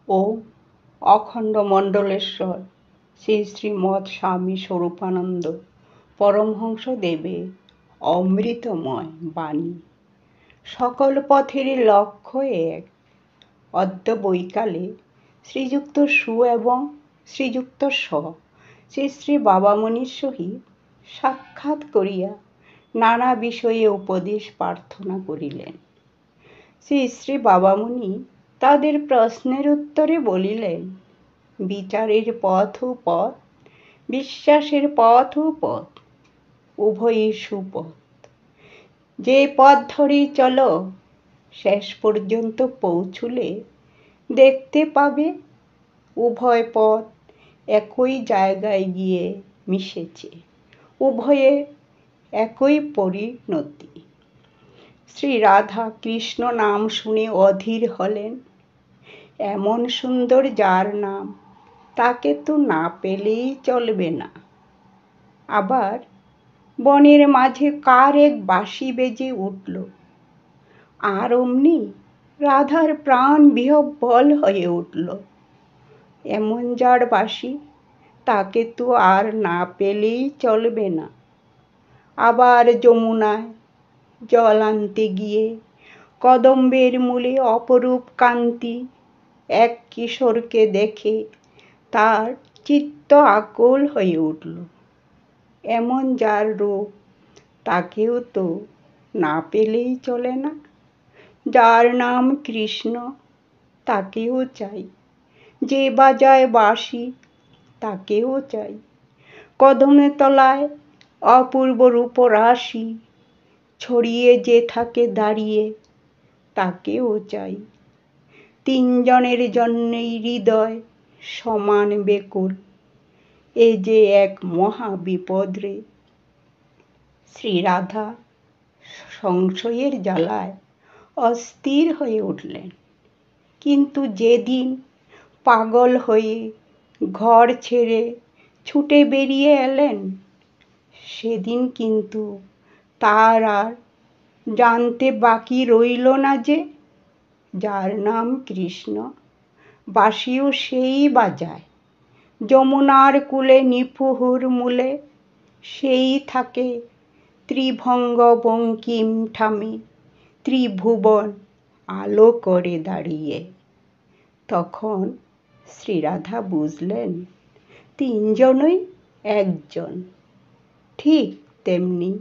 ও অখণ্ডমণ্ডলেশ্বর শ্রী শ্রীমৎ স্বামী স্বরূপানন্দ পরমহংস দেবের অমৃতময় বাণী। সকল পথের লক্ষ্য এক। অদ্য বৈকালে শ্রীযুক্ত সু এবং শ্রীযুক্ত স শ্রী শ্রী বাবামণির সহিত সাক্ষাৎ করিয়া নানা বিষয়ে উপদেশ প্রার্থনা করিলেন। শ্রী শ্রী বাবামণি তাদের প্রশ্নের উত্তরে বলিলেন, বিচারের পথ ও পথ, বিশ্বাসের পথ ও পথ, উভয়ই সুপথ। যে পথ ধরেই চলো, শেষ পর্যন্ত পৌঁছুলে দেখতে পাবে উভয় পথ একই জায়গায় গিয়ে মিশেছে, উভয়ে একই পরিণতি। শ্রী রাধা কৃষ্ণ নাম শুনে অধীর হলেন। এমন সুন্দর যার নাম, তাকে তো না পেলেই চলবে না। আবার বনের মাঝে কার এক বাঁশি বেজে উঠল, আর অমনি রাধার প্রাণ বিহ্বল হয়ে উঠল। এমন যার বাঁশি, তাকে তো আর না পেলেই চলবে না। আবার যমুনায় জল আনতে গিয়ে কদম্বের মূলে অপরূপ কান্তি এক কিশোরকে দেখে তার চিত্ত আকুল হয়ে উঠল। এমন যার রূপ, তাকেও তো না পেলেই চলে না। যার নাম কৃষ্ণ, তাকেও চাই। যে বাজায় বাঁশি, তাকেও চাই। কদমে তলায় অপূর্ব রূপরাশি ছড়িয়ে যে থাকে দাঁড়িয়ে, তাকেও চাই। তিনজনের জন্যই হৃদয় সমান বেকুল, এ যে এক মহা বিপদ রে। শ্রী রাধা সংশয়ের জ্বালায় অস্থির হয়ে উঠলেন। কিন্তু যেদিন পাগল হয়ে ঘর ছেড়ে ছুটে বেরিয়ে এলেন, সেদিন কিন্তু তার আর জানতে বাকি রইল না যে যার নাম কৃষ্ণ, বাঁশিও সেই বাজায়। যমুনার কূলে নিপুহুর মূলে সেই থাকে ত্রিভঙ্গ বঙ্কিম ঠামে, ত্রিভুবন আলো করে দাঁড়িয়ে। তখন শ্রীরাধা বুঝলেন তিনজনই একজন। ঠিক তেমনি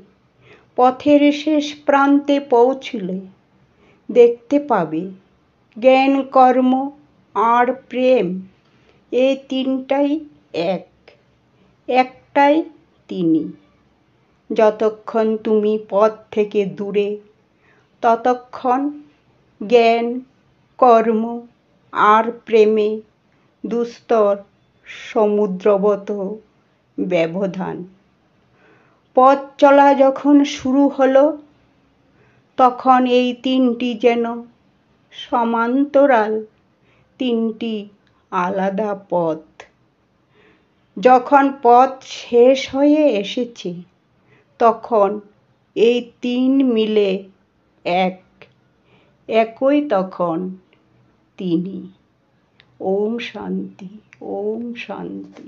পথের শেষ প্রান্তে পৌঁছলে দেখতে পাবে জ্ঞান, কর্ম আর প্রেম, এই তিনটাই এক, একটাই তিনি। যতক্ষণ তুমি পথ থেকে দূরে, ততক্ষণ জ্ঞান, কর্ম আর প্রেমে দুস্তর সমুদ্রবৎ ব্যবধান। পথ চলা যখন শুরু হলো, তখন এই তিনটি যেন সমান্তরাল তিনটি আলাদা পথ। যখন পথ শেষ হয়ে এসেছে, তখন এই তিন মিলে এক, একই তখন তিনি। ওম শান্তি, ওম শান্তি।